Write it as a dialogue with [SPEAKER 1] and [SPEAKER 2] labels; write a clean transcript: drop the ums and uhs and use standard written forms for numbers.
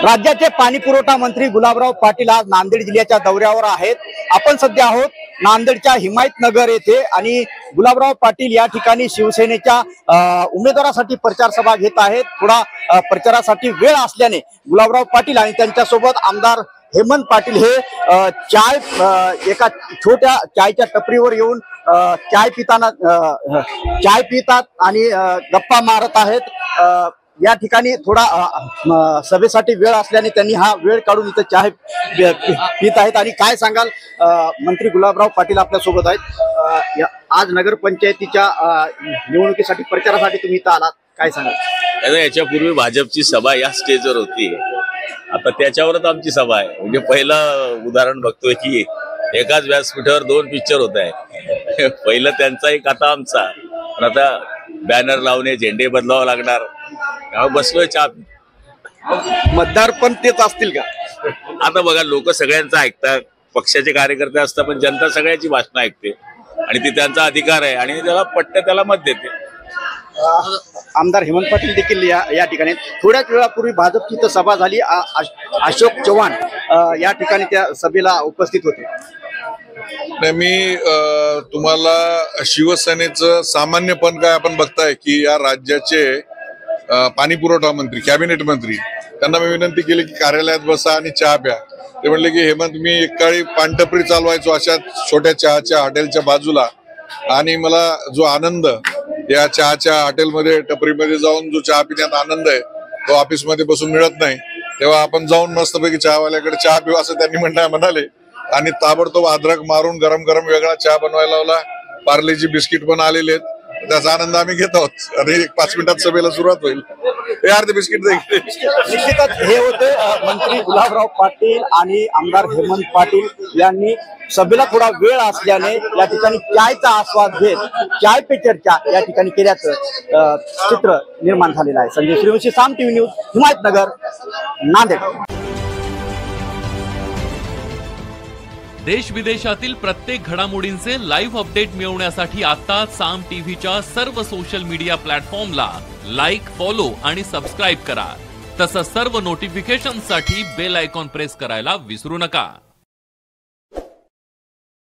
[SPEAKER 1] राज्याचे पाणी पुरवठा मंत्री गुलाबराव पाटील आज नांदेड जिल्ह्याच्या दौऱ्यावर आहेत। आपण सध्या आहोत नांदेडच्या हिमायतनगर येथे आणि गुलाबराव पाटील या ठिकाणी शिवसेनेच्या उमेदवारासाठी प्रचार सभा घेत आहेत। थोडा प्रचारासाठी वेळ असल्याने गुलाबराव पाटील आणि त्यांच्यासोबत आमदार हेमंत पाटील हे एका छोट्या चायच्या टपरीवर येऊन चाय पितात आणि गप्पा मारत आहेत। या ठिकाणी थोडा सभेसाठी वेळ असल्याने त्यांनी हा वेळ काढून इथे चाय पित आहेत। आणि काय सांगाल, मंत्री गुलाबराव पाटील आपल्या सोबत आहेत। आज नगरपंचायतीच्या निवडणुकीसाठी प्रचारासाठी तुम्ही इथं आलात, काय सांगाल?
[SPEAKER 2] याच्यापूर्वी भाजपची सभा या स्टेजवर होती, आता त्याच्यावरच आमची सभा आहे। म्हणजे पहिलं उदाहरण बघतोय की एकाच व्यासपीठावर 2 पिक्चर होत आहे। पहिलं त्यांचा एक, आता आमचा। पण आता बॅनर लावणे, झेंडे बदलावं लागणार, बसलोय चहा।
[SPEAKER 1] मतदार पण तेच असतील का?
[SPEAKER 2] आता बघा, लोक सगळ्यांचं ऐकतात, पक्षाचे कार्यकर्ते असतात, पण जनता सगळ्यांची भाषणं ऐकते आणि ती त्यांचा अधिकार आहे आणि त्याला पट्ट त्याला मत देते।
[SPEAKER 1] आमदार हेमंत पाटील देखील या ठिकाणी थोड्याच वेळापूर्वी भाजपची इथं सभा झाली। अशोक चव्हाण या ठिकाणी त्या सभेला उपस्थित होते।
[SPEAKER 3] मी तुम्हाला शिवसेनेचं सामान्यपण काय आपण बघताय की या राज्याचे पाणी पुरवठा मंत्री, कॅबिनेट मंत्री, त्यांना मी विनंती केली की कार्यालयात बसा आणि चहा प्या। ते म्हणले की हेमंत, मी एकाळी पानटपरी चालवायचो अशा छोट्या चहाच्या हॉटेलच्या बाजूला, आणि मला जो आनंद या चहाच्या हॉटेलमध्ये टपरीमध्ये जाऊन जो चहा पिण्यात आनंद आहे तो ऑफिसमध्ये बसून मिळत नाही। तेव्हा आपण जाऊन मस्तपैकी चहावाल्याकडे चहा पिऊ असं त्यांनी म्हणाले आणि ताबडतोब अद्रक मारून गरम गरम वेगळा चहा बनवायला लावला। पार्लेची बिस्किट पण आलेले आहेत, त्याचा आनंद आम्ही घेत आहोत आणि 5 मिनिटात सभेला सुरुवात होईल। हे अर्धे बिस्किट
[SPEAKER 1] निश्चितच हे होते मंत्री गुलाबराव पाटील आणि आमदार हेमंत पाटील यांनी सभेला थोडा वेळ असल्याने या ठिकाणी चायचा आस्वाद घेत चाय पे चर्चा या ठिकाणी केल्याचं चित्र निर्माण झालेलं आहे। संजय श्रीवंशी, साम टीव्ही न्यूज, हिमायतनगर, नांदेड।
[SPEAKER 4] देश विदेशातील प्रत्येक घडामोडींचे लाईव्ह अपडेट मिळवण्यासाठी आता साम टीव्हीच्या सर्व सोशल मीडिया प्लॅटफॉर्मला लाईक, फॉलो आणि सबस्क्राईब करा। तसंच सर्व नोटिफिकेशनसाठी बेल आयकॉन प्रेस करायला विसरू नका।